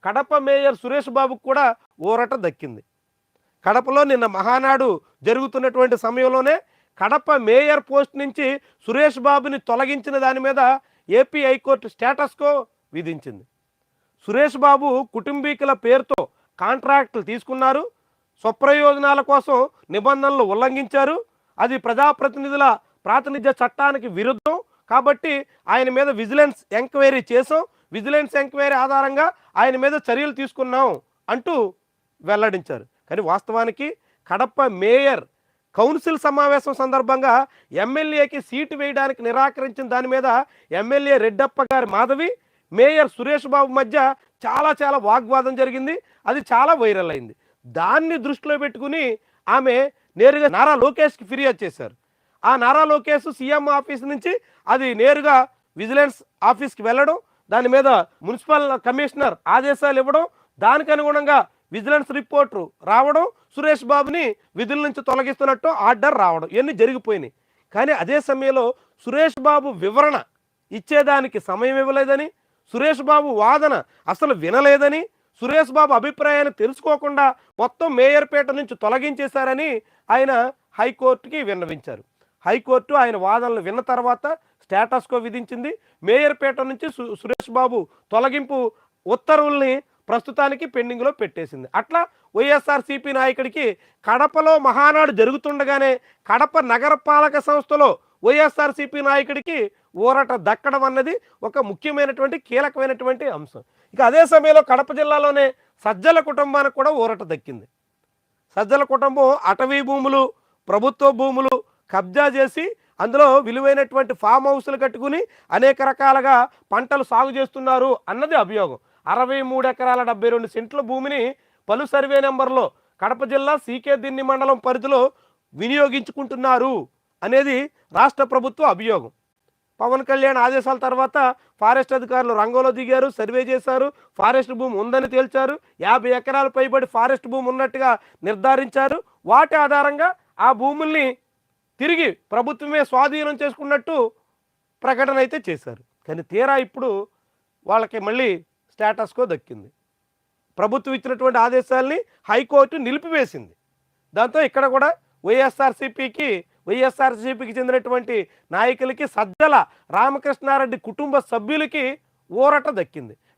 Kadapa mayor Suresh బాబుకు కూడా ఊరట దక్కింది. కడపలో నిన్న మహానాడు జరుగుతున్నటువంటి సమయంలోనే కడప మేయర్ పోస్ట్ నుంచి సురేష్ బాబుని తొలగించిన దాని మీద ఏపీ హైకోర్టు స్టేటస్కో విధించింది. సురేష్ బాబు కుటుంబీకుల పేరుతో కాంట్రాక్టులు తీసుకున్నారు, స్వప్రయోజనాల కోసం నిబంధనలు ఉల్లంఘించారు, అది ప్రజాప్రతినిధుల ప్రాతినిధ్య చట్టానికి విరుద్ధం కాబట్టి ఆయన మీద విజిలెన్స్ ఎంక్వైరీ చేసాం, విజిలెన్స్ ఎంక్వైరీ ఆధారంగా ఆయన మీద చర్యలు తీసుకున్నాం అంటూ వెల్లడించారు. కానీ వాస్తవానికి కడప మేయర్ కౌన్సిల్ సమావేశం సందర్భంగా ఎమ్మెల్యేకి సీటు వేయడానికి నిరాకరించిన దాని మీద ఎమ్మెల్యే రెడ్డప్ప గారి మాధవి మేయర్ సురేష్ బాబు మధ్య చాలా వాగ్వాదం జరిగింది. అది చాలా వైరల్ అయింది. దాన్ని దృష్టిలో పెట్టుకుని ఆమె నేరుగా నారా లోకేష్కి ఫిర్యాదు చేశారు. ఆ నారా లోకేష్ సీఎం ఆఫీస్ నుంచి అది నేరుగా విజిలెన్స్ ఆఫీస్కి వెళ్ళడం, దాని మీద మున్సిపల్ కమిషనర్ ఆదేశాలు ఇవ్వడం, దానికి అనుగుణంగా విజిలెన్స్ రిపోర్టు రావడం, సురేష్ బాబుని విధుల నుంచి తొలగిస్తున్నట్టు ఆర్డర్ రావడం, ఇవన్నీ జరిగిపోయినాయి. కానీ అదే సమయంలో సురేష్ బాబు వివరణ ఇచ్చేదానికి సమయం ఇవ్వలేదని, సురేష్ బాబు వాదన అసలు వినలేదని, సురేష్ బాబు అభిప్రాయాన్ని తెలుసుకోకుండా మొత్తం మేయర్పేట నుంచి తొలగించేశారని ఆయన హైకోర్టుకి విన్నవించారు. హైకోర్టు ఆయన వాదనలు విన్న తర్వాత స్టేటస్కో విధించింది. మేయర్పేట నుంచి సురేష్ బాబు తొలగింపు ఉత్తర్వుల్ని ప్రస్తుతానికి పెండింగ్లో పెట్టేసింది. అట్లా వైఎస్ఆర్సీపీ నాయకుడికి కడపలో మహానాడు జరుగుతుండగానే కడప నగరపాలక సంస్థలో వైఎస్ఆర్సీపీ నాయకుడికి ఊరట దక్కడం అన్నది ఒక ముఖ్యమైనటువంటి కీలకమైనటువంటి అంశం. ఇక అదే సమయంలో కడప జిల్లాలోనే సజ్జల కుటుంబానికి కూడా ఊరట దక్కింది. సజ్జల కుటుంబం అటవీ భూములు, ప్రభుత్వ భూములు కబ్జా చేసి అందులో విలువైనటువంటి ఫామ్ హౌస్లు కట్టుకుని అనేక రకాలుగా పంటలు సాగు చేస్తున్నారు అన్నది అభియోగం. 63 ఎకరాల 72 సెంట్ల భూమిని పలు సర్వే నెంబర్లో కడప జిల్లా సీకే దిన్ని మండలం పరిధిలో వినియోగించుకుంటున్నారు అనేది రాష్ట్ర ప్రభుత్వ అభియోగం. పవన్ కళ్యాణ్ ఆదేశాల తర్వాత ఫారెస్ట్ అధికారులు రంగంలో దిగారు, సర్వే చేశారు, ఫారెస్ట్ భూమి ఉందని తేల్చారు, 50 ఎకరాలు పైబడి ఫారెస్ట్ భూమి ఉన్నట్టుగా నిర్ధారించారు. వాటి ఆధారంగా ఆ భూముల్ని తిరిగి ప్రభుత్వమే స్వాధీనం చేసుకున్నట్టు ప్రకటన అయితే చేశారు. కానీ తీరా ఇప్పుడు వాళ్ళకి మళ్ళీ స్టేటస్కో దక్కింది. ప్రభుత్వం ఇచ్చినటువంటి ఆదేశాలని హైకోర్టు నిలిపివేసింది. దాంతో ఇక్కడ కూడా వైఎస్ఆర్సీపీకి చెందినటువంటి నాయకులకి, సజ్జల రామకృష్ణారెడ్డి కుటుంబ సభ్యులకి ఊరట దక్కింది.